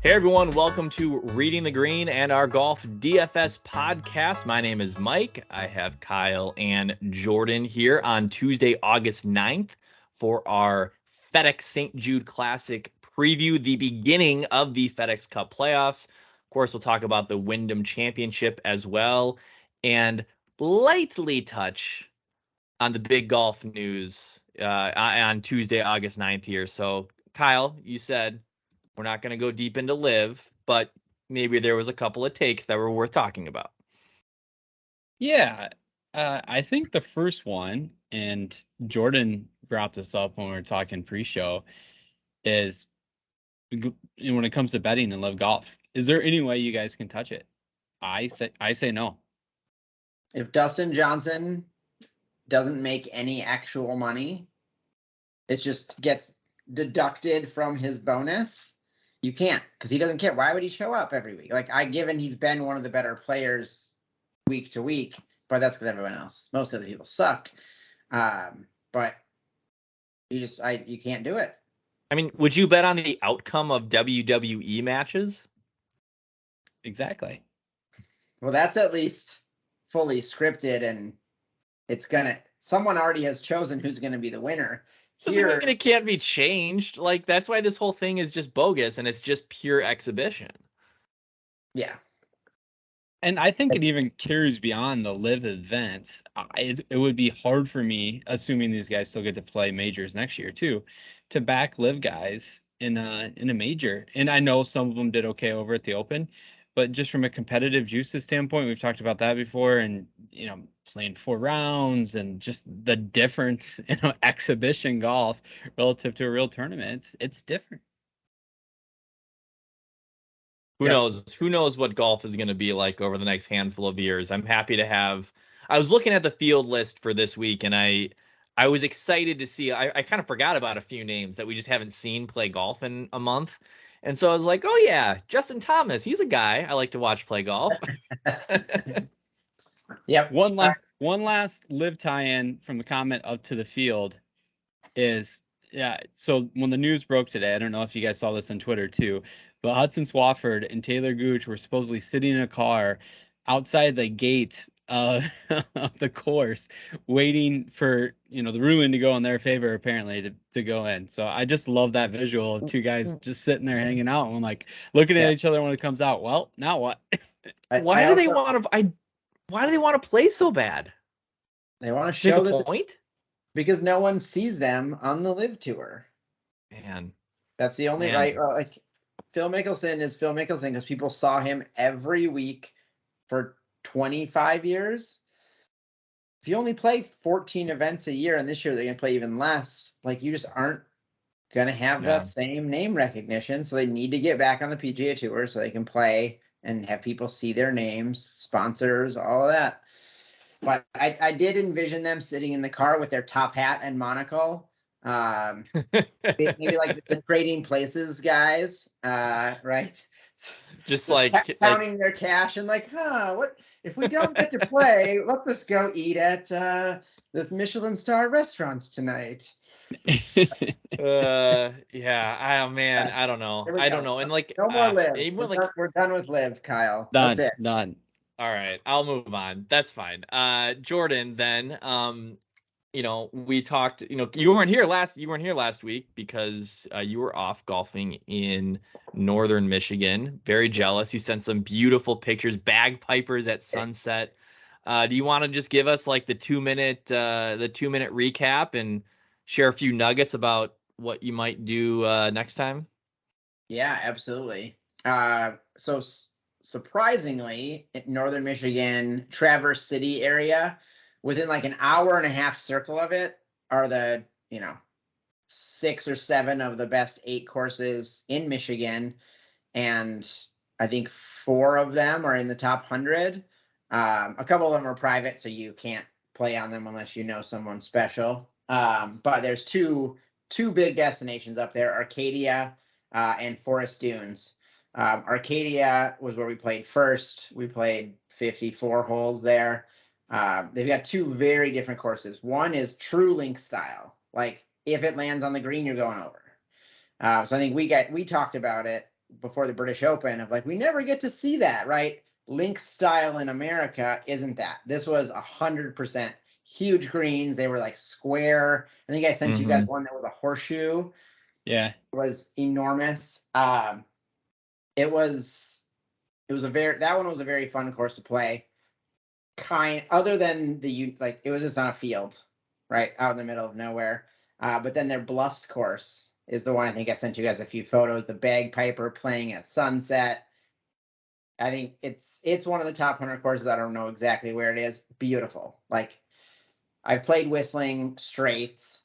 Hey everyone, welcome to Reading the Green and our Golf DFS podcast. My name is Mike. I have Kyle and Jordan here on Tuesday, August 9th for our Fedex St. Jude Classic preview, the beginning of the Fedex Cup Playoffs. Of course, we'll talk about the Wyndham Championship as well and lightly touch on the big golf news on Tuesday, August 9th here. So, Kyle, you said we're not going to go deep into live, but maybe there was a couple of takes that were worth talking about. Yeah, I think the first one, and Jordan brought this up when we were talking pre-show, is when it comes to betting and live golf, is there any way you guys can touch it? I say no. If Dustin Johnson doesn't make any actual money, it just gets deducted from his bonus. You can't, because he doesn't care. Why would he show up every week? Like, given he's been one of the better players week to week, but that's because everyone else, most of the people suck. But you can't do it. I mean, would you bet on the outcome of WWE matches? Exactly. Well, that's at least fully scripted, and someone already has chosen who's going to be the winner. Doesn't mean it can't be changed. Like, that's why this whole thing is just bogus and it's just pure exhibition. Yeah. And I think it even carries beyond the live events. It would be hard for me, assuming these guys still get to play majors next year too, to back live guys in a major. And I know some of them did okay over at the Open, but just from a competitive juices standpoint, we've talked about that before, and playing 4 rounds and just the difference in exhibition golf relative to a real tournament, it's different. Who knows? Who knows what golf is going to be like over the next handful of years? I'm happy to have. I was looking at the field list for this week, and I was excited to see. I kind of forgot about a few names that we just haven't seen play golf in a month, and so I was like, oh yeah, Justin Thomas. He's a guy I like to watch play golf. Yep. One last live tie-in from the comment up to the field is, so when the news broke today, I don't know if you guys saw this on Twitter too, but Hudson Swafford and Taylor Gooch were supposedly sitting in a car outside the gate of the course waiting for the ruling to go in their favor, apparently, to go in. So I just love that visual of two guys just sitting there hanging out and like looking at each other when it comes out. Well, now what? Why do they want to play so bad? They want to show the point? Because no one sees them on the live tour. Man. That's the only right. Like, Phil Mickelson is Phil Mickelson because people saw him every week for 25 years. If you only play 14 events a year, and this year they're going to play even less, like, you just aren't going to have that same name recognition. So they need to get back on the PGA Tour so they can play and have people see their names, sponsors, all of that. But I did envision them sitting in the car with their top hat and monocle. Maybe like the Trading Places guys, right? Just like counting their cash and like, what if we don't get to play? Let's just go eat at this Michelin star restaurant tonight. Yeah. I don't know. I don't know. And like, no more live. We're done with live, Kyle. That's it. Done. All right, I'll move on. That's fine. Jordan, then, we talked. You weren't here last week because you were off golfing in northern Michigan. Very jealous. You sent some beautiful pictures, bagpipers at sunset. Do you want to just give us like the 2-minute recap and share a few nuggets about what you might do next time? Yeah, absolutely. So surprisingly, in northern Michigan, Traverse City area, within like an hour and a half circle of it are the 6 or 7 of the best 8 courses in Michigan, and I think 4 of them are in the top 100. A couple of them are private, so you can't play on them unless you know someone special. But there's two big destinations up there: Arcadia and Forest Dunes. Arcadia was where we played first. We played 54 holes there. They've got 2 very different courses. One is true link style. Like, if it lands on the green, you're going over. So I think we talked about it before the British Open of like, we never get to see that, right? Links style in America isn't that. This was 100% huge greens. They were like square. I think I sent you guys one that was a horseshoe. Yeah. It was enormous. It was that one was a very fun course to play. Other than it was just on a field, right out in the middle of nowhere. But then their Bluffs course is the one I think I sent you guys a few photos. The bagpiper playing at sunset. I think it's one of the top 100 courses. I don't know exactly where it is. Beautiful. Like, I've played Whistling straights,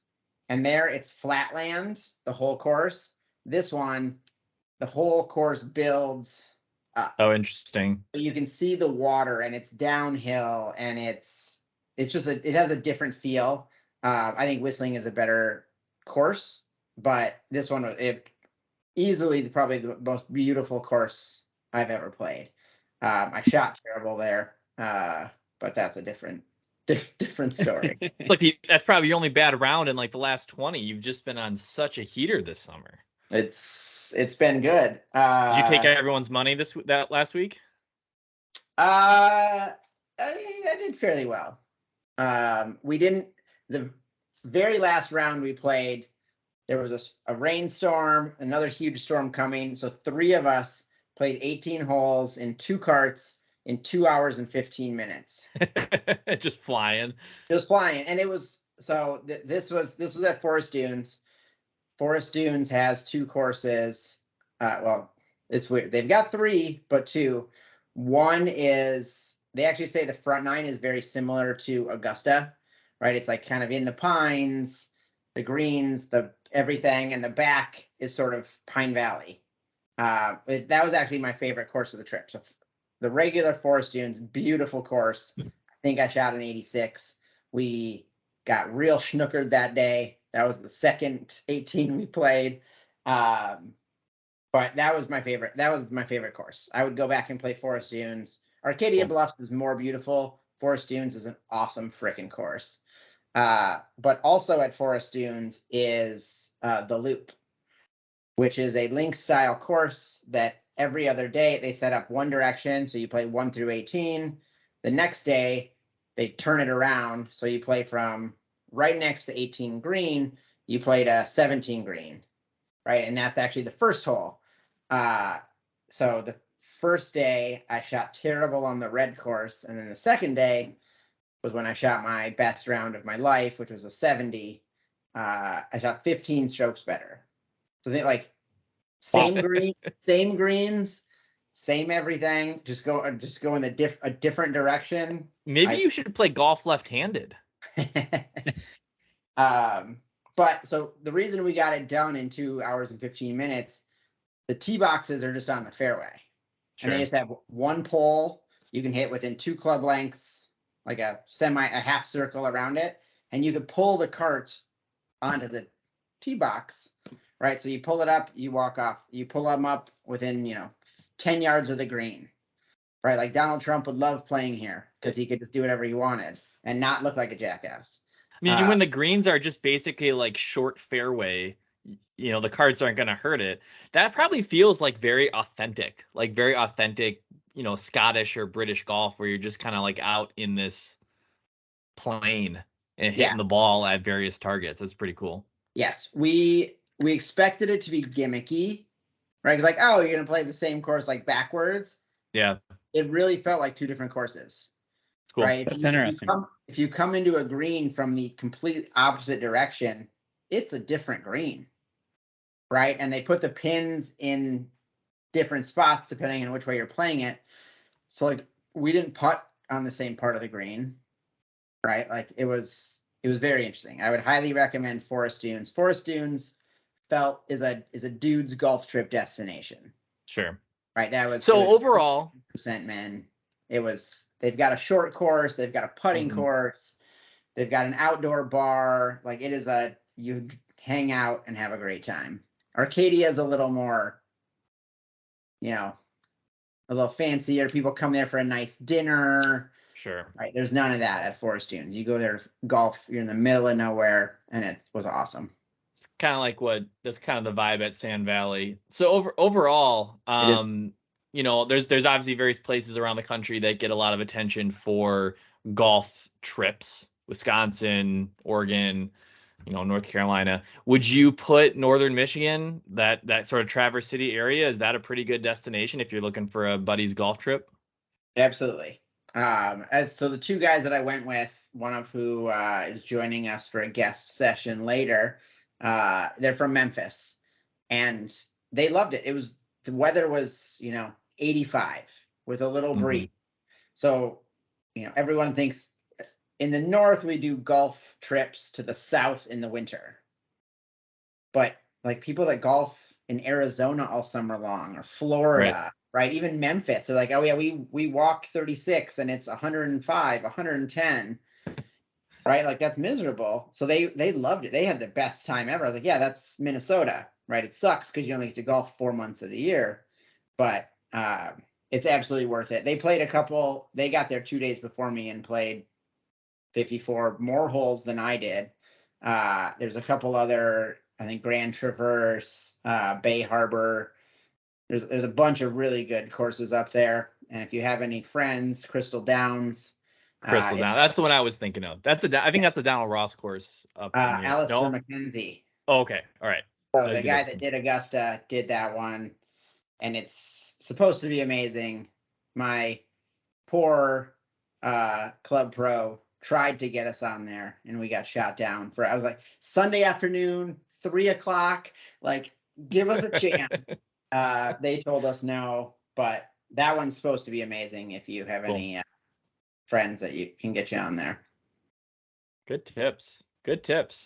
and there it's flatland, the whole course. This one, the whole course builds up. Oh, interesting. You can see the water, and it's downhill, and it has a different feel. I think Whistling is a better course, but this one was easily probably the most beautiful course I've ever played. I shot terrible there, but that's a different story. That's probably your only bad round in like the last 20. You've just been on such a heater this summer. It's been good. Did you take everyone's money that last week? I did fairly well. We didn't. The very last round we played, there was a rainstorm, another huge storm coming. So 3 of us played 18 holes in 2 carts in 2 hours and 15 minutes. Just flying. And it was this was at Forest Dunes. Forest Dunes has 2 courses. Well, it's weird. They've got 3, but 2. One is, they actually say the front 9 is very similar to Augusta, right? It's like kind of in the pines, the greens, the everything, and the back is sort of Pine Valley. That was actually my favorite course of the trip. So the regular Forest Dunes, beautiful course. I think I shot an 86. We got real schnookered that day. That was the second 18 we played. But that was my favorite. That was my favorite course. I would go back and play Forest Dunes. Arcadia Bluffs is more beautiful. Forest Dunes is an awesome freaking course. But also at Forest Dunes is the Loop, which is a link style course that every other day they set up one direction. So you play 1 through 18. The next day they turn it around. So you play from right next to 18 green, you played a 17 green, right? And that's actually the first hole. So the first day I shot terrible on the red course. And then the second day was when I shot my best round of my life, which was a 70. I shot 15 strokes better. So they like same greens, same everything. Just go in a different direction. Maybe you should play golf left-handed. But so the reason we got it done in 2 hours and 15 minutes, the tee boxes are just on the fairway. Sure. And they just have one pole you can hit within 2 club lengths, like a half circle around it. And you could pull the cart onto the tee box, right? So you pull it up, you walk off, you pull them up within, 10 yards of the green, right? Like Donald Trump would love playing here because he could just do whatever he wanted and not look like a jackass. I mean, when the greens are just basically like short fairway, the carts aren't going to hurt it. That probably feels like very authentic, Scottish or British golf, where you're just kind of like out in this plane and hitting the ball at various targets. That's pretty cool. Yes, we expected it to be gimmicky, right? It's like, oh, you're going to play the same course like backwards. Yeah. It really felt like 2 different courses. Cool. Right? That's interesting. If you come into a green from the complete opposite direction, it's a different green, right? And they put the pins in different spots depending on which way you're playing it. So like we didn't putt on the same part of the green, right? Like it was very interesting. I would highly recommend Forest Dunes. Forest Dunes is a dude's golf trip destination. Sure. Right. Overall, percent men. They've got a short course, they've got a putting course, they've got an outdoor bar. Like you hang out and have a great time. Arcadia is a little more, a little fancier. People come there for a nice dinner. Sure. Right. There's none of that at Forest Dunes. You go there to golf, you're in the middle of nowhere, and it was awesome. kind of like that's kind of the vibe at Sand Valley. So overall, there's obviously various places around the country that get a lot of attention for golf trips. Wisconsin, Oregon, North Carolina. Would you put Northern Michigan, that sort of Traverse City area, is that a pretty good destination if you're looking for a buddy's golf trip? Absolutely. So the two guys that I went with, one of who is joining us for a guest session later, they're from Memphis, and they loved it. The weather was 85 with a little breeze. So everyone thinks in the north we do golf trips to the south in the winter, but like people that golf in Arizona all summer long, or Florida, right? Even Memphis, they're like, oh yeah, we walk 36 and it's 105, 110, right? Like that's miserable. So they loved it. They had the best time ever. I was like, yeah, that's Minnesota, right? It sucks because you only get to golf 4 months of the year, but it's absolutely worth it. They played they got there 2 days before me and played 54 more holes than I did. There's a couple other, I think, Grand Traverse, Bay Harbor. There's a bunch of really good courses up there. And if you have any friends, Crystal Downs. Downs. That's the one I was thinking of. I think that's a Donald Ross course up Alistair McKenzie. Oh, okay. All right. So the guy that did Augusta did that one. And it's supposed to be amazing. My poor club pro tried to get us on there, and we got shot down I was like, Sunday afternoon, 3:00, like, give us a chance. They told us no, but that one's supposed to be amazing if you have any friends that you can get you on there. Good tips.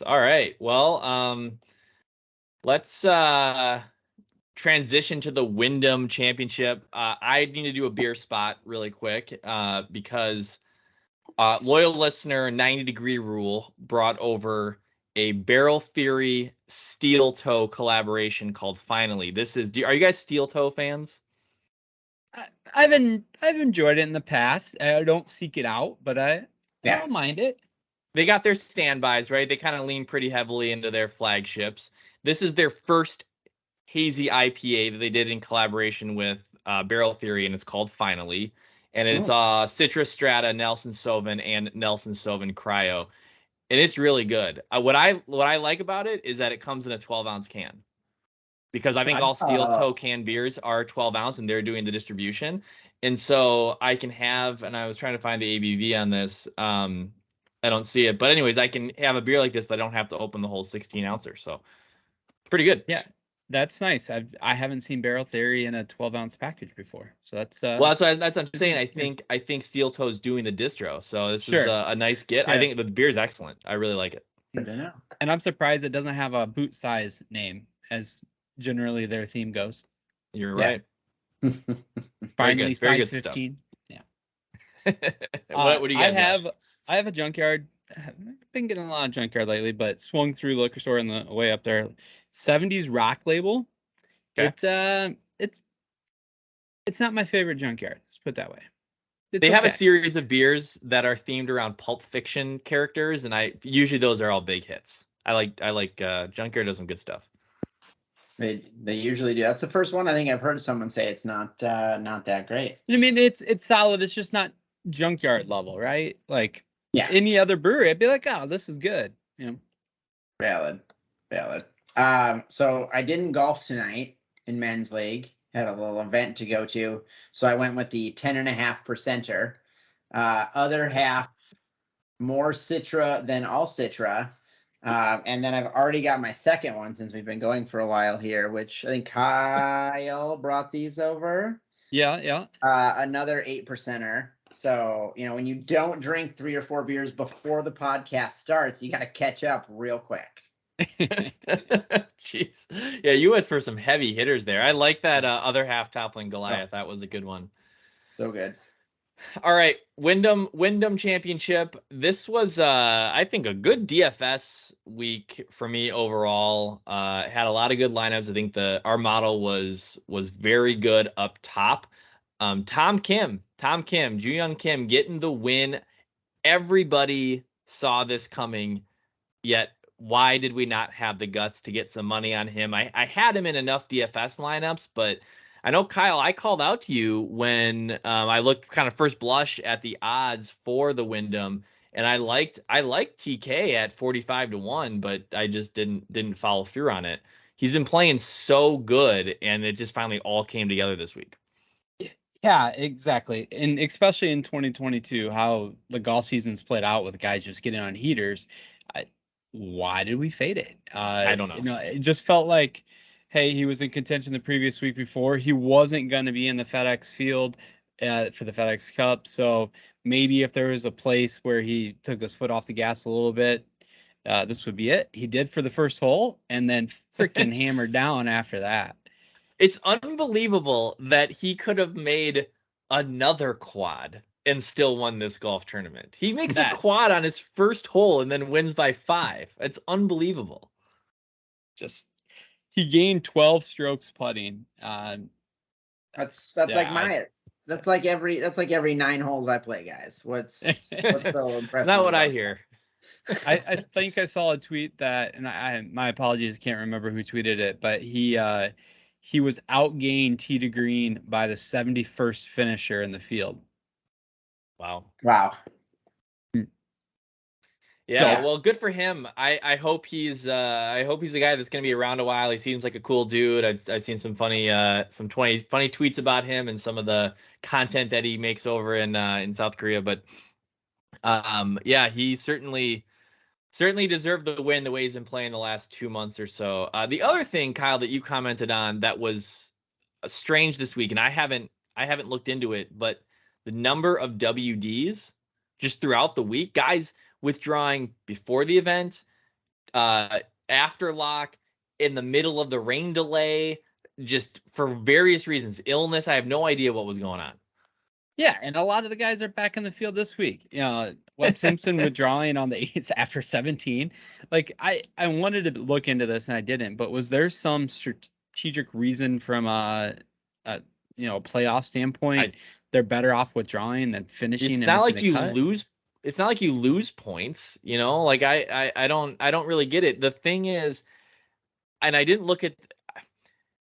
All right. Well, let's transition to the Wyndham Championship. I need to do a beer spot really quick because loyal listener 90 Degree Rule brought over a Barrel Theory steel toe collaboration called Finally. Are you guys steel toe fans? I've enjoyed it in the past. I don't seek it out, but I don't mind it. They got their standbys, right? They kind of lean pretty heavily into their flagships. This is their first hazy IPA that they did in collaboration with Barrel Theory, and it's called Finally. And it's Citra Strata, Nelson Sauvin, and Nelson Sauvin Cryo. And it's really good. What I like about it is that it comes in a 12-ounce can. Because I think all steel toe can beers are 12 ounce, and they're doing the distribution. And so I can have, and I was trying to find the ABV on this. I don't see it. But anyways, I can have a beer like this, but I don't have to open the whole 16 ouncer. So it's pretty good. Yeah. That's nice. I haven't seen Barrel Theory in a 12-ounce package before, so that's well. That's what I'm saying. I think Steel Toe's doing the distro, so this is a nice get. Yeah. I think the beer is excellent. I really like it. And I'm surprised it doesn't have a boot size name, as generally their theme goes. You're right. Finally, size 15. Stuff. Yeah. What do you guys have? I have a Junkyard. I've been getting a lot of Junkyard lately, but swung through liquor store on the way up there. 70s rock label. Okay. It's not my favorite Junkyard. Let's put it that way. They have a series of beers that are themed around Pulp Fiction characters, and usually those are all big hits. I like Junkyard does some good stuff. They usually do. That's the first one I think I've heard someone say it's not that great. I mean, it's solid. It's just not Junkyard level, right? Like any other brewery, I'd be like, oh, this is good. Valid. So I didn't golf tonight in men's league. Had a little event to go to. So I went with the 10.5%. Other half, more Citra than all Citra. And then I've already got my second one since we've been going for a while here, which I think Kyle brought these over. Yeah. Another 8%er. So, when you don't drink 3 or 4 beers before the podcast starts, you got to catch up real quick. Jeez. Yeah, you went for some heavy hitters there. I like that other half Toppling Goliath. That was a good one. So good. All right, Wyndham Championship. This was I think a good DFS week for me overall. Had a lot of good lineups. I think our model was very good up top. Tom Kim, Joohyung Kim getting the win. Everybody saw this coming, yet why did we not have the guts to get some money on him? I had him in enough DFS lineups, but I know, Kyle, I called out to you when I looked kind of first blush at the odds for the Wyndham, and I liked TK at 45-1, but I just didn't follow through on it. He's been playing so good, and it just finally all came together this week. Yeah, exactly. And especially in 2022, how the golf season's played out with guys just getting on heaters. Why did we fade it? I don't know. You know, it just felt like, hey, he was in contention the previous week before. He wasn't going to be in the FedEx field for the FedEx Cup. So maybe if there was a place where he took his foot off the gas a little bit, this would be it. He did for the first hole and then freaking hammered down after that. It's unbelievable that he could have made another quad and still won this golf tournament. He makes a quad on his first hole and then wins by 5. It's unbelievable. Just he gained 12 strokes putting. That's like every 9 holes I play, guys. What's so impressive? It's not what I hear. I think I saw a tweet that, and my apologies, can't remember who tweeted it, but he was outgained tee to green by the 71st finisher in the field. Wow. Yeah, well, good for him. I hope he's the guy that's going to be around a while. He seems like a cool dude. I've seen some funny funny tweets about him and some of the content that he makes over in South Korea. But yeah, he certainly deserved the win the way he's been playing the last 2 months or so. The other thing, Kyle, that you commented on that was strange this week, and I haven't looked into it, but the number of WDs just throughout the week, guys withdrawing before the event, after lock, in the middle of the rain delay, just for various reasons, illness. I have no idea what was going on. Yeah, and a lot of the guys are back in the field this week. You know, Webb Simpson withdrawing on the 8th after 17. Like, I wanted to look into this and I didn't, but was there some strategic reason from a playoff standpoint? They're better off withdrawing than finishing. It's not like you lose. It's not like you lose points, you know. Like I don't really get it. The thing is, and I didn't look at.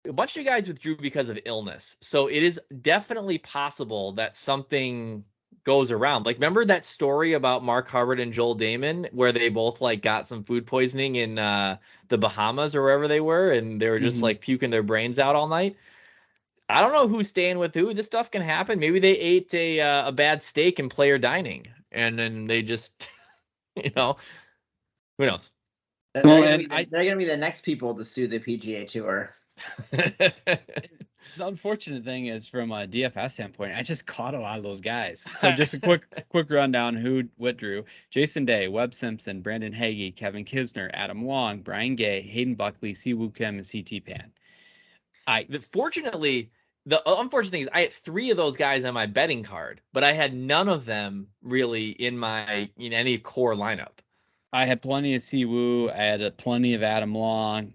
A bunch of guys withdrew because of illness. So it is definitely possible that something goes around. Like, remember that story about Mark Hubbard and Joel Damon where they both like got some food poisoning in the Bahamas or wherever they were, and they were just like puking their brains out all night? I don't know who's staying with who. This stuff can happen. Maybe they ate a bad steak in player dining, and then they just, who knows? They're going to be the next people to sue the PGA Tour. The unfortunate thing is, from a DFS standpoint, I just caught a lot of those guys. So just a quick rundown who withdrew: Jason Day, Webb Simpson, Brandon Hagee, Kevin Kisner, Adam Long, Brian Gay, Hayden Buckley, Siwoo Kim, and CT Pan. Fortunately, the unfortunate thing is I had 3 of those guys on my betting card, but I had none of them really in any core lineup. I had plenty of Siwoo. I had plenty of Adam Long.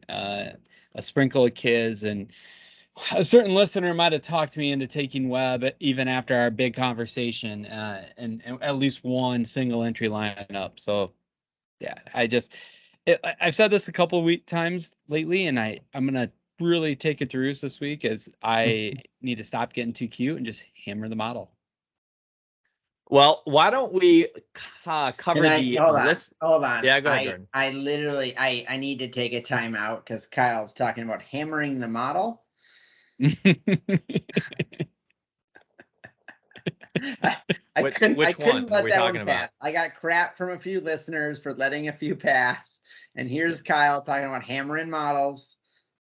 A sprinkle of kids, and a certain listener might have talked me into taking Webb even after our big conversation, and at least one single entry lineup. So yeah, I've said this a couple of times lately, and I'm gonna really take it through this week, as I need to stop getting too cute and just hammer the model. Well, why don't we cover the list? Hold on. Yeah, go ahead, Jordan. I need to take a timeout because Kyle's talking about hammering the model. Which one are we talking about? I got crap from a few listeners for letting a few pass, and here's Kyle talking about hammering models.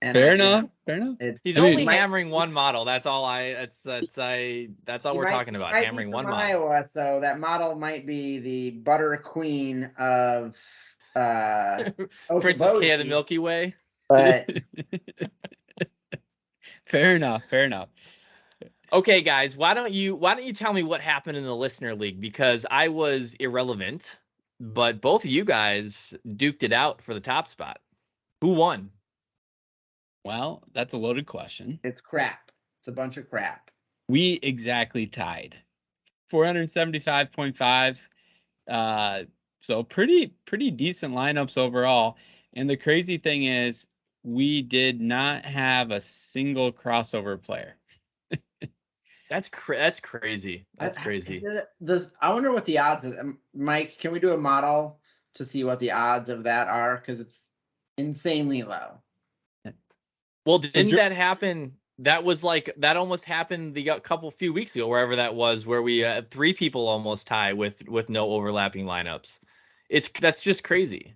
And fair enough. He's only hammering one model. That's all that's all we're talking about. Hammering one model. Iowa, so that model might be the butter queen of Princess K of the Milky Way. But fair enough. Okay, guys, why don't you tell me what happened in the listener league, because I was irrelevant, but both of you guys duked it out for the top spot. Who won? Well, that's a loaded question. It's crap. It's a bunch of crap. We exactly tied. 475.5. So pretty decent lineups overall. And the crazy thing is we did not have a single crossover player. That's crazy. That's crazy. I wonder what the odds is. Mike, can we do a model to see what the odds of that are? Because it's insanely low. Well, didn't that happen? That was like that almost happened the few weeks ago, wherever that was, where we had 3 people almost tie with no overlapping lineups. That's just crazy.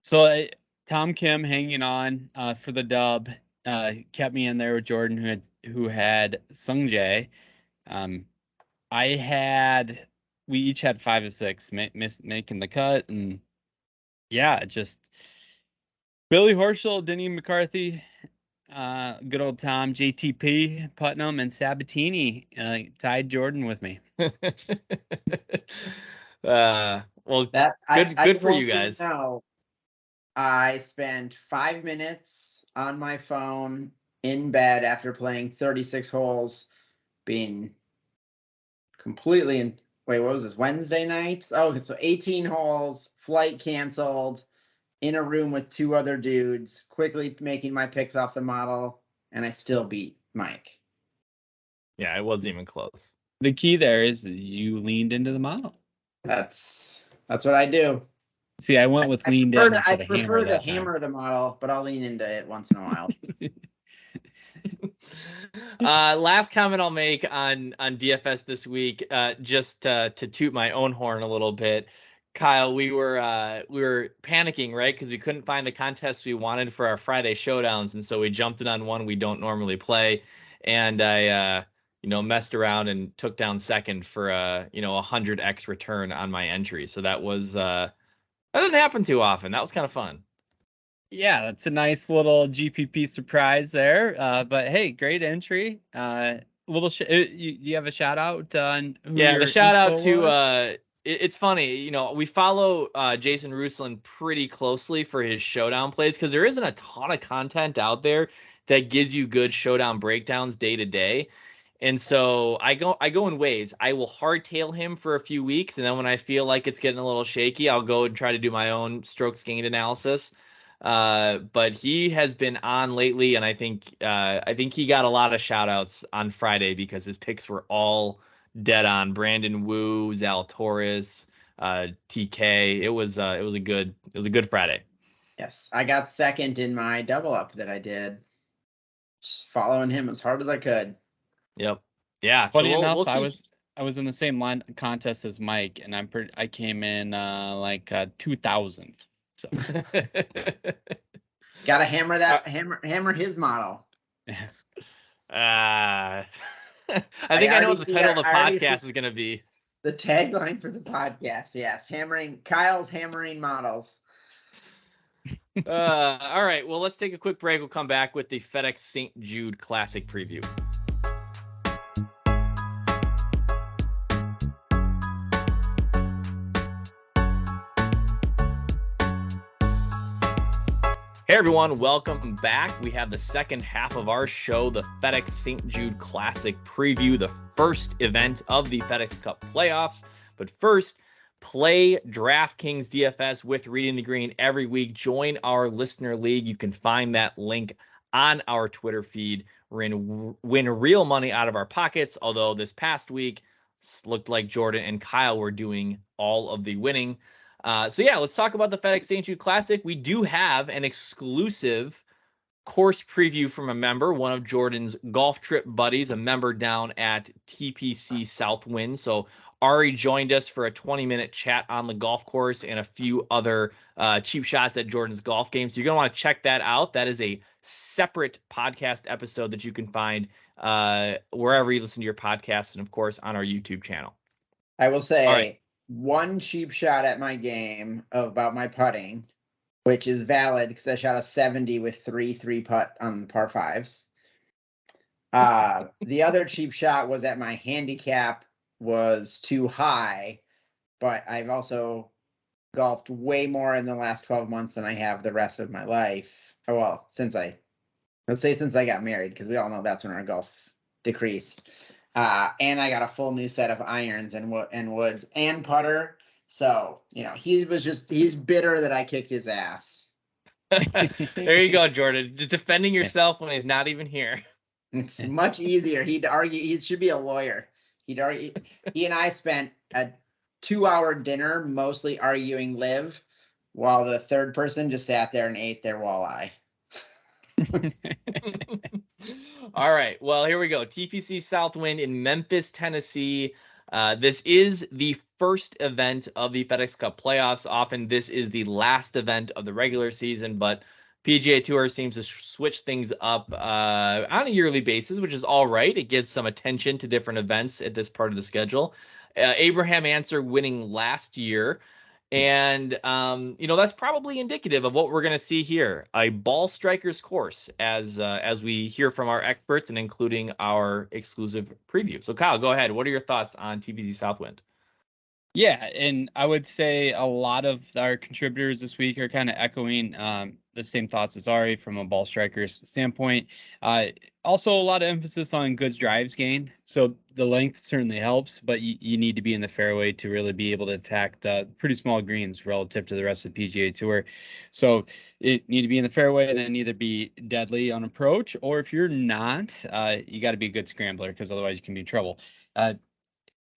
So Tom Kim hanging on for the dub kept me in there with Jordan, who had Sung Jae. We each had 5 of 6 making the cut, and yeah, just Billy Horschel, Denny McCarthy, good old Tom, JTP, Putnam, and Sabatini tied Jordan with me. Well, good for you guys. Now, I spent 5 minutes on my phone in bed after playing 36 holes, being completely in. Wait, what was this? Wednesday night? Oh, so 18 holes, flight canceled, in a room with 2 other dudes, quickly making my picks off the model, and I still beat Mike. Yeah, it wasn't even close. The key there is you leaned into the model. That's what I do. See, I went with leaned in instead of hammer. I prefer to hammer the model, but I'll lean into it once in a while. Last comment I'll make on DFS this week, just to toot my own horn a little bit. Kyle, we were panicking, right? Because we couldn't find the contests we wanted for our Friday showdowns, and so we jumped in on one we don't normally play. And I, messed around and took down second for a 100x return on my entry. So that was that doesn't happen too often. That was kind of fun. Yeah, that's a nice little GPP surprise there. But hey, great entry. You have a shout out on who the shout out to it's funny, we follow Jason Ruslan pretty closely for his showdown plays, because there isn't a ton of content out there that gives you good showdown breakdowns day to day. And so I go in waves. I will hardtail him for a few weeks, and then when I feel like it's getting a little shaky, I'll go and try to do my own strokes gained analysis. But he has been on lately, and I think he got a lot of shout outs on Friday because his picks were all dead on. Brandon Wu, Zalatoris, TK. It was a good Friday. Yes, I got second in my double up that I did, just following him as hard as I could. Yep. Yeah. Funny enough, I was in the same line contest as Mike, and I came in 2000th. So gotta hammer that hammer his model. I think I know what the title of the podcast is gonna be. The tagline for the podcast, yes. Kyle's hammering models. All right. Well, let's take a quick break. We'll come back with the Fedex St. Jude Classic preview. Hey everyone, welcome back. We have the second half of our show, the Fedex St. Jude Classic preview, the first event of the Fedex Cup Playoffs. But first, play DraftKings DFS with Reading the Green every week. Join our listener league. You can find that link on our Twitter feed. We're going to win real money out of our pockets, although this past week looked like Jordan and Kyle were doing all of the winning. Let's talk about the Fedex St. Jude Classic. We do have an exclusive course preview from a member, one of Jordan's golf trip buddies, a member down at TPC Southwind. So Ari joined us for a 20-minute chat on the golf course and a few other cheap shots at Jordan's golf game. So you're going to want to check that out. That is a separate podcast episode that you can find wherever you listen to your podcasts and, of course, on our YouTube channel. I will say one cheap shot at my game about my putting, which is valid because I shot a 70 with 3 putt on par 5s. The other cheap shot was that my handicap was too high, but I've also golfed way more in the last 12 months than I have the rest of my life. Well, since I got married, because we all know that's when our golf decreased. And I got a full new set of irons and woods and putter. So, he's bitter that I kicked his ass. There you go, Jordan. Just defending yourself when he's not even here. It's much easier. He'd argue, he should be a lawyer. He'd argue, he and I spent a 2-hour dinner mostly arguing live, while the third person just sat there and ate their walleye. All right. Well, here we go. TPC Southwind in Memphis, Tennessee. This is the first event of the Fedex Cup Playoffs. Often this is the last event of the regular season, but PGA Tour seems to switch things up on a yearly basis, which is all right. It gives some attention to different events at this part of the schedule. Abraham Answer winning last year. And, that's probably indicative of what we're going to see here. A ball striker's course as we hear from our experts and including our exclusive preview. So, Kyle, go ahead. What are your thoughts on TPC Southwind? Yeah, and I would say a lot of our contributors this week are kind of echoing the same thoughts as Ari from a ball striker's standpoint. Also, a lot of emphasis on goods drives gain. So the length certainly helps, but you need to be in the fairway to really be able to attack the pretty small greens relative to the rest of the PGA Tour. So it need to be in the fairway and then either be deadly on approach, or if you're not, you got to be a good scrambler because otherwise you can be in trouble.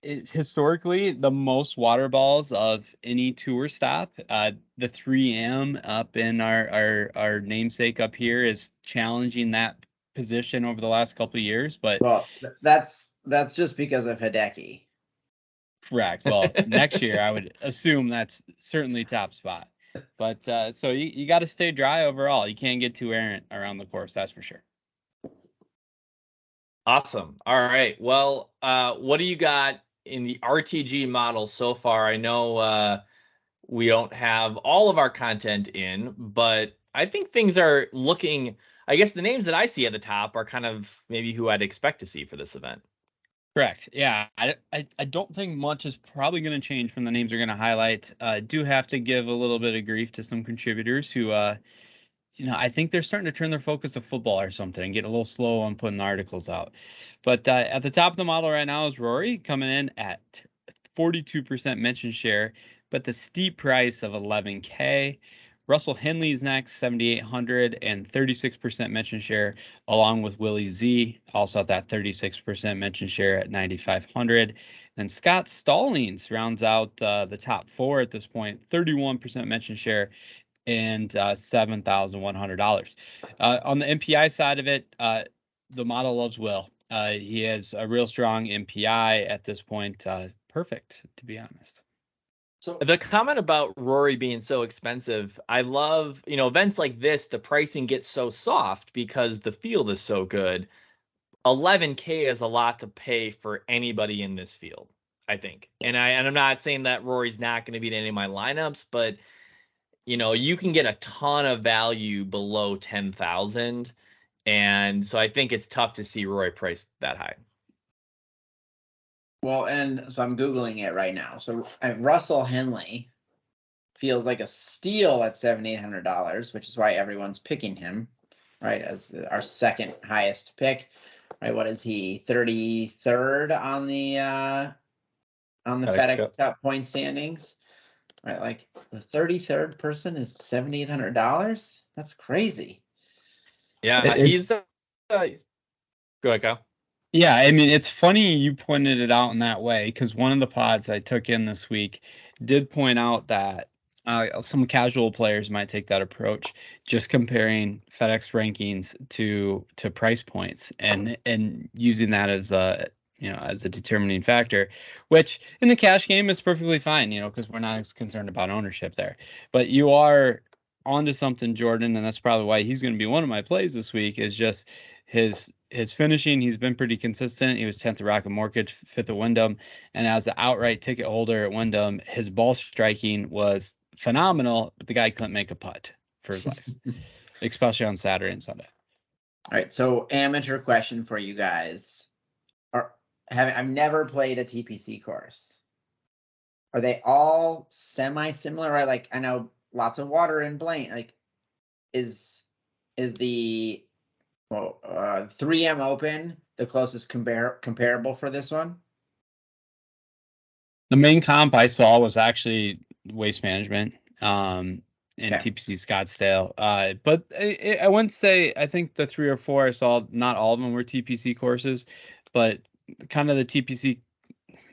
Historically the most water balls of any tour stop. The 3M up in our namesake up here is challenging that position over the last couple of years. But well, that's just because of Hideki. Correct. Well, next year I would assume that's certainly top spot. But so you got to stay dry overall. You can't get too errant around the course. That's for sure. Awesome. All right. Well, what do you got in the RTG model so far? I know we don't have all of our content in, but I think things are looking, I guess the names that I see at the top are kind of maybe who I'd expect to see for this event. Correct. Yeah, I don't think much is probably going to change from the names we're going to highlight. Do have to give a little bit of grief to some contributors who I think they're starting to turn their focus to football or something and get a little slow on putting the articles out. But at the top of the model right now is Rory coming in at 42% mention share, but the steep price of $11K. Russell Henley's next, 7,800 and 36% mention share, along with Willie Z, also at that 36% mention share at 9,500. And Scott Stallings rounds out the top four at this point, 31% mention share and $7,100. On the MPI side of it, the model loves Will. He has a real strong MPI at this point. Perfect, to be honest. So the comment about Rory being so expensive, I love, events like this, the pricing gets so soft because the field is so good. 11K is a lot to pay for anybody in this field, I think. And I'm not saying that Rory's not going to be in any of my lineups, but you can get a ton of value below 10,000. And so I think it's tough to see Rory priced that high. Well, and so I'm Googling it right now. So Russell Henley feels like a steal at $7,800, which is why everyone's picking him, right, as our second highest pick. Right, what is he? 33rd on the FedEx Cup point standings. Right, like the 33rd person is $7,800. That's crazy. Yeah, he's go ahead, Kyle. Yeah, I mean, it's funny you pointed it out in that way because one of the pods I took in this week did point out that some casual players might take that approach, just comparing FedEx rankings to price points and using that as a as a determining factor, which in the cash game is perfectly fine, because we're not as concerned about ownership there. But you are onto something, Jordan, and that's probably why he's going to be one of my plays this week. Is just his finishing. He's been pretty consistent. He was 10th at Rocket Mortgage, 5th at Wyndham, and as the outright ticket holder at Wyndham, his ball striking was phenomenal, but the guy couldn't make a putt for his life, especially on Saturday and Sunday. All right, so amateur question for you guys. I've never played a TPC course. Are they all semi-similar, right? Like, I know lots of water in Blaine. Like, is the 3M Open the closest comparable for this one? The main comp I saw was actually Waste Management in Okay. TPC Scottsdale. But I wouldn't say, I think the 3 or 4 I saw, not all of them were TPC courses, but kind of the TPC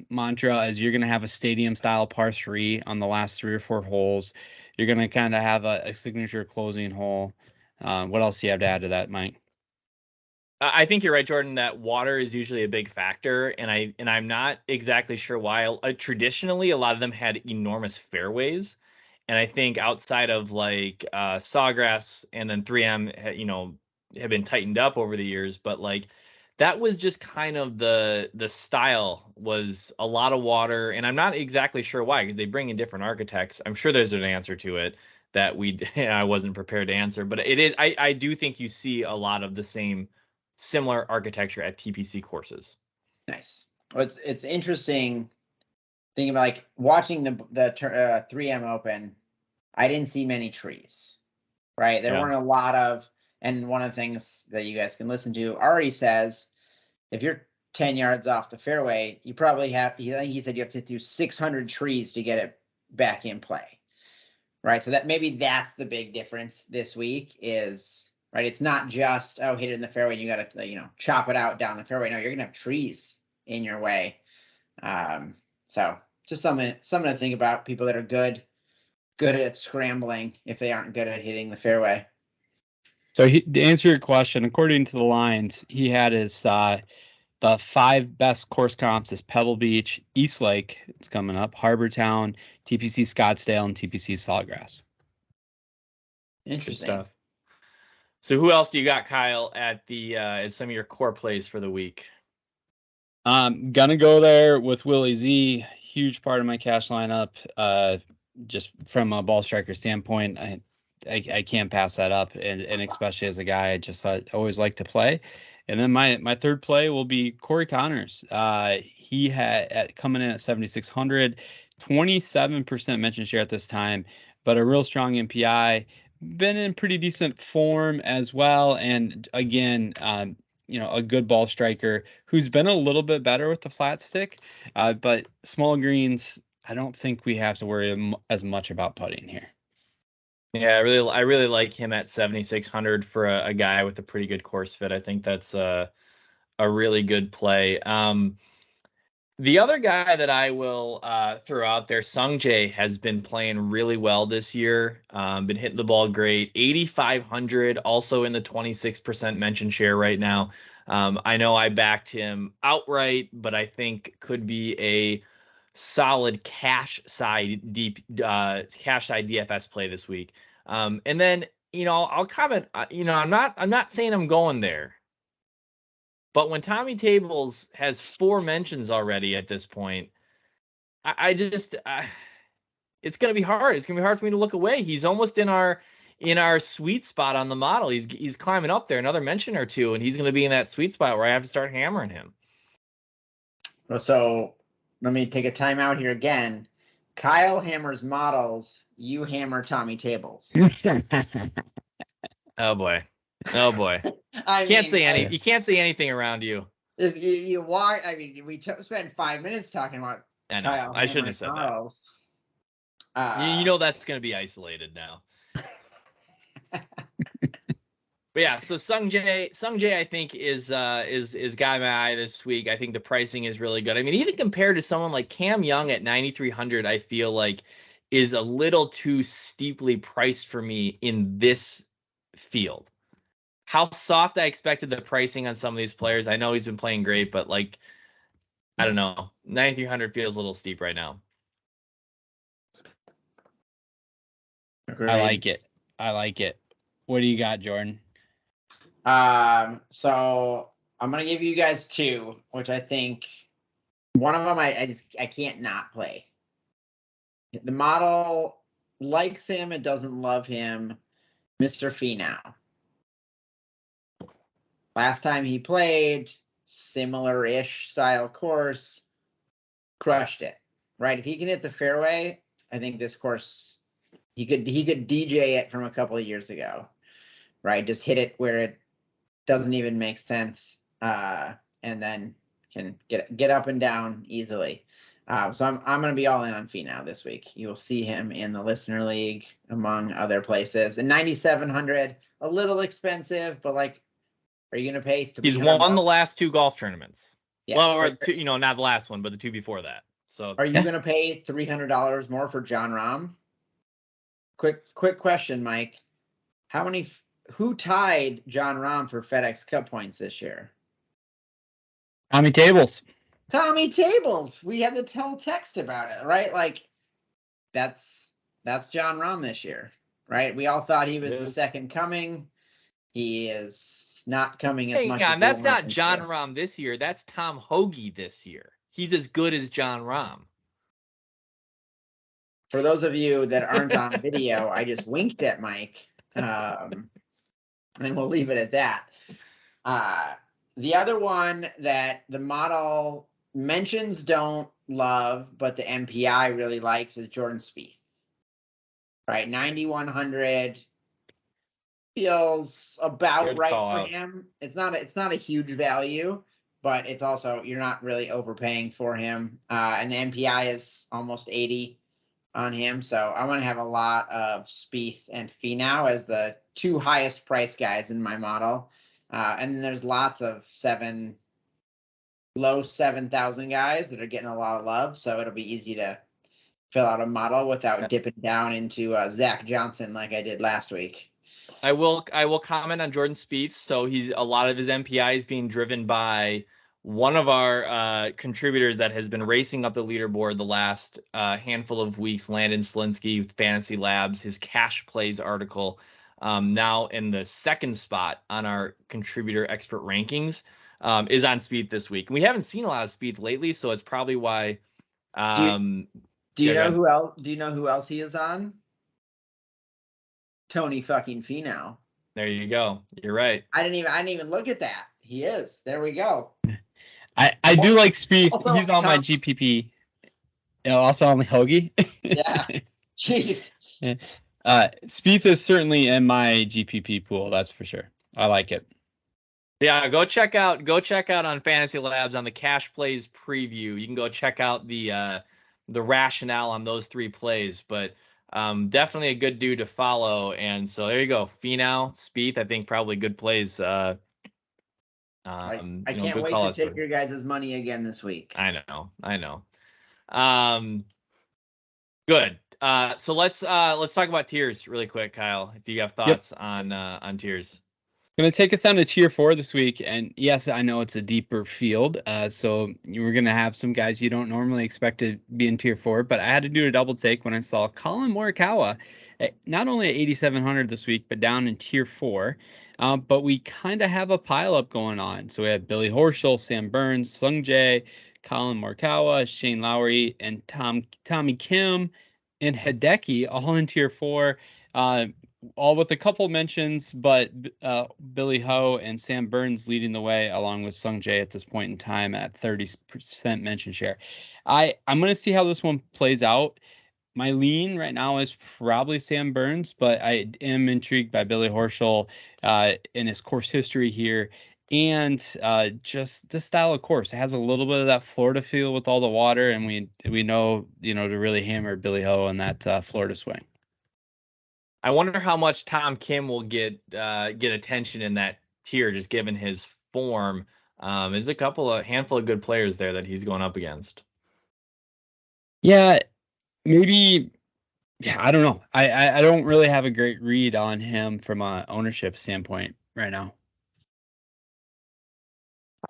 mantra is you're going to have a stadium style par 3 on the last 3 or 4 holes. You're going to kind of have a signature closing hole. What else do you have to add to that, Mike? I think you're right, Jordan, that water is usually a big factor, and I'm not exactly sure why. Traditionally, a lot of them had enormous fairways, and I think outside of like Sawgrass and then 3M, have been tightened up over the years, but like that was just kind of the style was a lot of water, and I'm not exactly sure why because they bring in different architects. I'm sure there's an answer to it that I wasn't prepared to answer, but it is I do think you see a lot of the similar architecture at TPC courses. Nice. Well, it's interesting thinking about like watching the 3M Open. I didn't see many trees, right? There weren't a lot of, and one of the things that you guys can listen to already says, if you're 10 yards off the fairway, you probably have, I think he said you have to hit through 600 trees to get it back in play, right? So that maybe that's the big difference this week is, right? It's not just, oh, hit it in the fairway and you got to, chop it out down the fairway. No, you're going to have trees in your way. So just something to think about, people that are good at scrambling if they aren't good at hitting the fairway. So to answer your question, according to the lines, he had his the 5 best course comps is Pebble Beach, East Lake, it's coming up, Harbor Town, TPC Scottsdale, and TPC Sawgrass. Interesting stuff. So who else do you got, Kyle, at the as some of your core plays for the week? Gonna go there with Willie Z. Huge part of my cash lineup. Just from a ball striker standpoint, I can't pass that up, and especially as a guy, I always like to play. And then my third play will be Corey Connors. He had coming in at 7,600, 27% mention share at this time, but a real strong MPI. Been in pretty decent form as well, and again, a good ball striker who's been a little bit better with the flat stick, but small greens, I don't think we have to worry as much about putting here. Yeah, I really like him at 7,600 for a guy with a pretty good course fit. I think that's a really good play. The other guy that I will throw out there, Sungjae, has been playing really well this year. Been hitting the ball great. 8,500, also in the 26% mention share right now. I know I backed him outright, but I think could be a solid cash side DFS play this week. And then I'll comment. I'm not saying I'm going there. But when Tommy Tables has 4 mentions already at this point, I just it's going to be hard. It's going to be hard for me to look away. He's almost in our sweet spot on the model. He's climbing up there, another mention or two, and he's going to be in that sweet spot where I have to start hammering him. So let me take a timeout here again. Kyle hammers models. You hammer Tommy Tables. Oh boy. Oh boy. You can't say anything around you. If you walk, we spent 5 minutes talking about I know. Kyle I shouldn't have said models. that. That's going to be isolated now. But yeah, so Sungjae, I think is got my eye this week. I think the pricing is really good. I mean, even compared to someone like Cam Young at 9,300, I feel like is a little too steeply priced for me in this field. How soft I expected the pricing on some of these players. I know he's been playing great, but like, I don't know, 9,300 feels a little steep right now. Agreed. I like it. What do you got, Jordan? So I'm gonna give you guys 2, which I think one of them I can't not play. The model likes him, it doesn't love him. Mr. Finau. Last time he played, similar-ish style course, crushed it. Right? If he can hit the fairway, I think this course he could DJ it from a couple of years ago. Right? Just hit it where it doesn't even make sense, and then can get up and down easily. So I'm going to be all in on Finau this week. You will see him in the Listener League among other places. And 9,700, a little expensive, but like, are you going to pay $300? He's won the last 2 golf tournaments. Yes. Well, or two, not the last one, but the 2 before that. So are you going to pay $300 more for Jon Rahm? Quick question, Mike. Who tied Jon Rahm for FedEx Cup points this year? Tommy Tables. Tommy Tables. We had to tell text about it, right? Like, that's Jon Rahm this year, right? We all thought he was the second coming. He is not coming as much. Hang on, that's not Jon Rahm this year. That's Tom Hoge this year. He's as good as Jon Rahm. For those of you that aren't on video, I just winked at Mike, and we'll leave it at that. The other one that the model mentions don't love, but the MPI really likes is Jordan Spieth. Right, 9,100 feels about Good right call for out. him. It's not a huge value, but it's also, you're not really overpaying for him. And the MPI is almost 80 on him. So I want to have a lot of Spieth and Finau as the 2 highest price guys in my model. And then there's lots of low 7,000 guys that are getting a lot of love. So it'll be easy to fill out a model without dipping down into Zach Johnson like I did last week. I will comment on Jordan Spieth. So a lot of his MPI is being driven by one of our contributors that has been racing up the leaderboard the last handful of weeks, Landon Slinsky with Fantasy Labs. His Cash Plays article now in the 2nd spot on our contributor expert rankings is on Spieth this week. And we haven't seen a lot of Spieth lately, so it's probably why. Do you know who else? Do you know who else he is on? Tony fucking Finau. There you go. You're right. I didn't even look at that. He is. There we go. I do like Spieth. Also, he's on my GPP. Also on the Hoagie. Yeah. Jeez. Spieth is certainly in my GPP pool. That's for sure. I like it. Yeah, go check out on Fantasy Labs on the Cash Plays preview. You can go check out the rationale on those 3 plays, but definitely a good dude to follow. And so there you go. Finau, Spieth, I think probably good plays. I can't wait to take your guys' money again this week. I know. Good. So let's talk about tiers really quick, Kyle. If you have thoughts on tiers. Going to take us down to tier 4 this week. And yes, I know it's a deeper field. So we're going to have some guys you don't normally expect to be in tier 4, but I had to do a double take when I saw Colin Morikawa, not only at 8,700 this week, but down in tier 4. But we kind of have a pileup going on. So we have Billy Horschel, Sam Burns, Sung Jae, Colin Morikawa, Shane Lowry, and Tommy Kim and Hideki all in tier 4. All with a couple mentions, but Billy Ho and Sam Burns leading the way, along with Sung Jae at this point in time at 30% mention share. I'm going to see how this one plays out. My lean right now is probably Sam Burns, but I am intrigued by Billy Horschel in his course history here, and just the style of course. It has a little bit of that Florida feel with all the water, and we know to really hammer Billy Ho in that Florida swing. I wonder how much Tom Kim will get attention in that tier, just given his form. There's a handful of good players there that he's going up against. Yeah, maybe. Yeah, I don't know. I don't really have a great read on him from an ownership standpoint right now.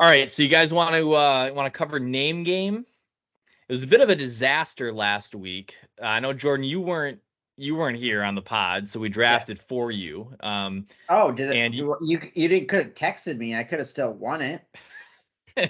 All right, so you guys want to cover name game? It was a bit of a disaster last week. I know, Jordan, you weren't here on the pod, so we drafted for you. Did it? And you could have texted me. I could have still won it.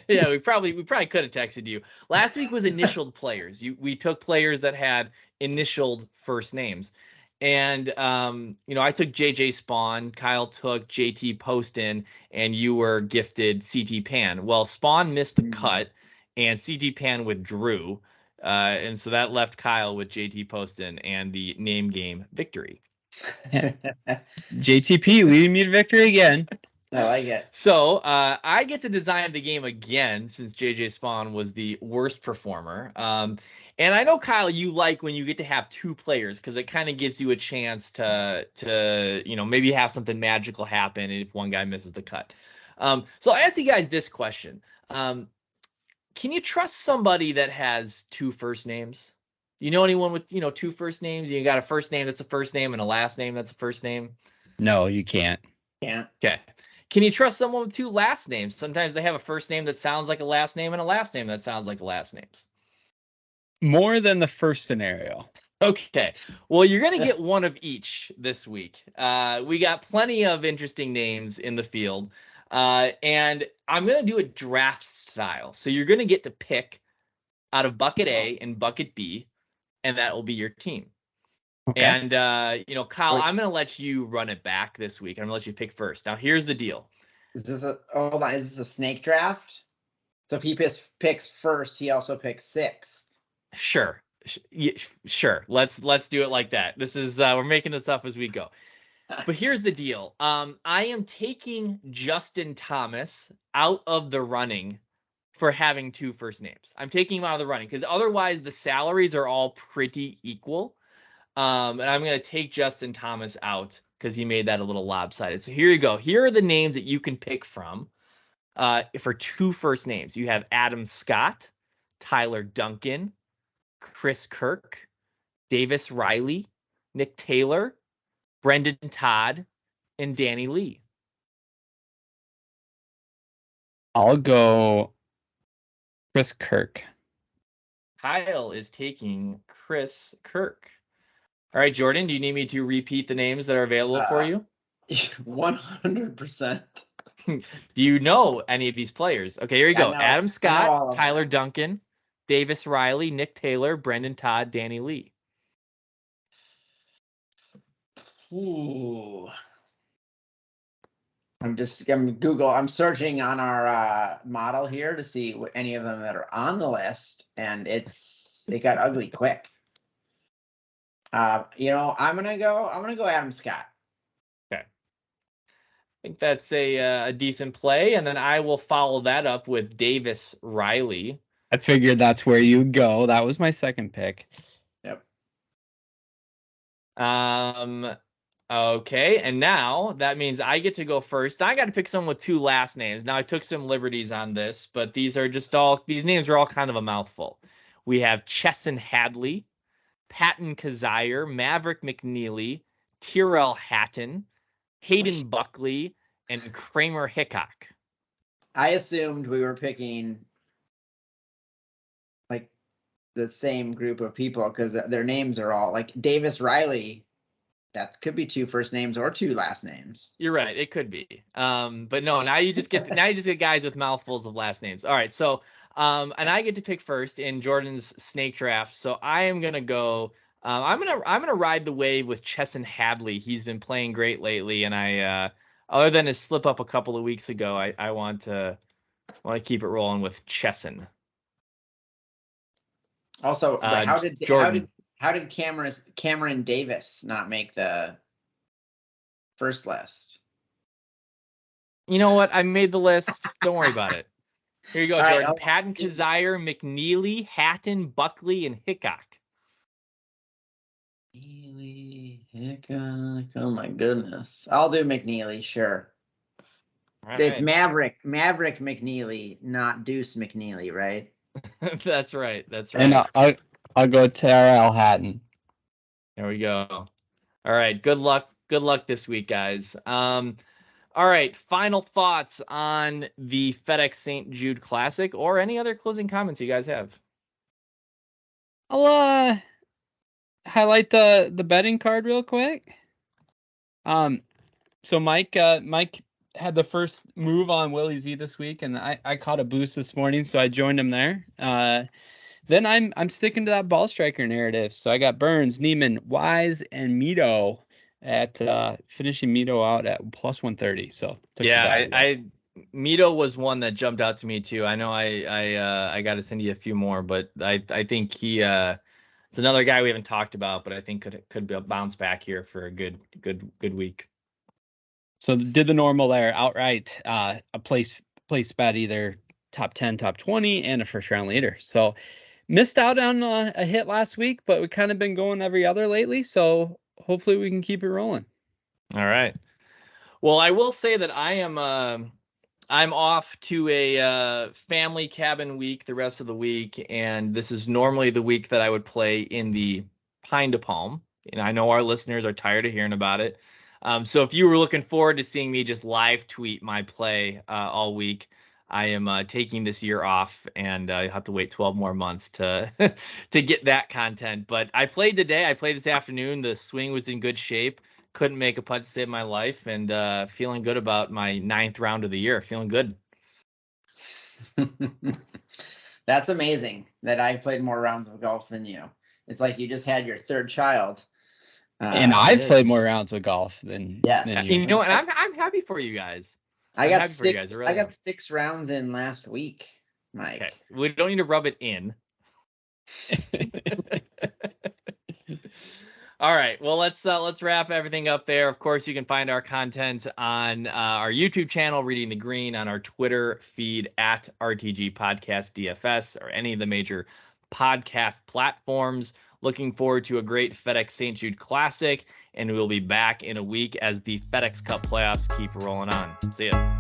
Yeah, we probably could have texted you. Last week was initialed players. We took players that had initialed first names, and I took JJ Spawn. Kyle took JT Poston, and you were gifted CT Pan. Well, Spawn missed the cut, and CT Pan withdrew. And so that left Kyle with JT Poston and the name game victory. JTP leading me to victory again. I like it. So I get to design the game again since JJ Spawn was the worst performer. And I know, Kyle, you like when you get to have two players because it kind of gives you a chance to maybe have something magical happen if one guy misses the cut. So I asked you guys this question. Can you trust somebody that has two first names? You know anyone with, two first names? You got a first name that's a first name and a last name that's a first name? No, you can't. Yeah. Okay. Can you trust someone with two last names? Sometimes they have a first name that sounds like a last name and a last name that sounds like a last names. More than the first scenario. Okay. Well, you're going to get one of each this week. We got plenty of interesting names in the field. And I'm going to do a draft style. So you're going to get to pick out of bucket A and bucket B, and that will be your team. Okay. And, Kyle, I'm going to let you run it back this week. I'm going to let you pick first. Now, here's the deal. Hold on. Is this a snake draft? So if he picks first, he also picks sixth. Sure. Sure. Let's do it like that. This is, we're making this up as we go. But here's the deal. I am taking Justin Thomas out of the running for having two first names. I'm taking him out of the running because otherwise the salaries are all pretty equal. And I'm going to take Justin Thomas out because he made that a little lopsided. So here you go. Here are the names that you can pick from for two first names. You have Adam Scott, Tyler Duncan, Chris Kirk, Davis Riley, Nick Taylor, Brendan Todd, and Danny Lee. I'll go Chris Kirk. Kyle is taking Chris Kirk. All right, Jordan, do you need me to repeat the names that are available for you? 100%. Do you know any of these players? Okay, here you go. Adam Scott, Tyler Duncan, Davis Riley, Nick Taylor, Brendan Todd, Danny Lee. Ooh. I'm searching on our model here to see what any of them that are on the list, and it got ugly quick. I'm gonna go Adam Scott. Okay. I think that's a decent play, and then I will follow that up with Davis Riley. I figured that's where you go. That was my second pick. Yep. Okay, and now that means I get to go first. I got to pick someone with two last names. Now I took some liberties on this, but these names are all kind of a mouthful. We have Chesson Hadley, Patton Kazire, Maverick McNeely, Tyrrell Hatton, Hayden Buckley, and Kramer Hickok. I assumed we were picking like the same group of people because their names are all like Davis Riley. That could be two first names or two last names. You're right. It could be. But no, now you just get guys with mouthfuls of last names. All right. So, and I get to pick first in Jordan's snake draft. So I am going to go, I'm going to ride the wave with Chesson Hadley. He's been playing great lately. And I, other than his slip up a couple of weeks ago, I want to keep it rolling with Chesson. Also, how did Cameron Davis not make the first list? You know what? I made the list. Don't worry about it. Here you go, Jordan. Right, Patton Kazire, McNeely, Hatton, Buckley, and Hickok. McNeely, Hickok. Oh my goodness. I'll do McNeely, sure. Right. It's Maverick McNeely, not Deuce McNeely, right? That's right. That's right. And I'll go Tyrrell Hatton. There we go. All right. Good luck. Good luck this week, guys. All right. Final thoughts on the FedEx St. Jude Classic or any other closing comments you guys have? I'll highlight the betting card real quick. So Mike had the first move on Willie Z this week, and I caught a boost this morning, so I joined him there. Then I'm sticking to that ball striker narrative. So I got Burns, Neiman, Wise, and Mito at finishing Mito out at plus 130. So Mito was one that jumped out to me too. I know I got to send you a few more, but I think he it's another guy we haven't talked about, but I think could bounce back here for a good week. So did the normal there outright, a place bet, either top 10, top 20, and a first round leader. So missed out on a hit last week, but we've kind of been going every other lately. So hopefully we can keep it rolling. All right. Well, I will say that I'm off to a family cabin week the rest of the week, and this is normally the week that I would play in the Pine to Palm. And I know our listeners are tired of hearing about it. So if you were looking forward to seeing me just live tweet my play all week, I am taking this year off, and I have to wait 12 more months to to get that content. But I played today. I played this afternoon. The swing was in good shape. Couldn't make a putt to save my life, and feeling good about my 9th round of the year. Feeling good. That's amazing that I played more rounds of golf than you. It's like you just had your 3rd child. And I've played more rounds of golf than Yes. You know, and I'm happy for you guys. I I'm got happy for you 6. guys. I really I got am. 6 rounds in last week, Mike. Okay. We don't need to rub it in. All right. Well, let's wrap everything up there. Of course, you can find our content on our YouTube channel, Reading the Green, on our Twitter feed at RTG Podcast DFS, or any of the major podcast platforms. Looking forward to a great Fedex St. Jude Classic, and we'll be back in a week as the Fedex Cup Playoffs keep rolling on. See ya.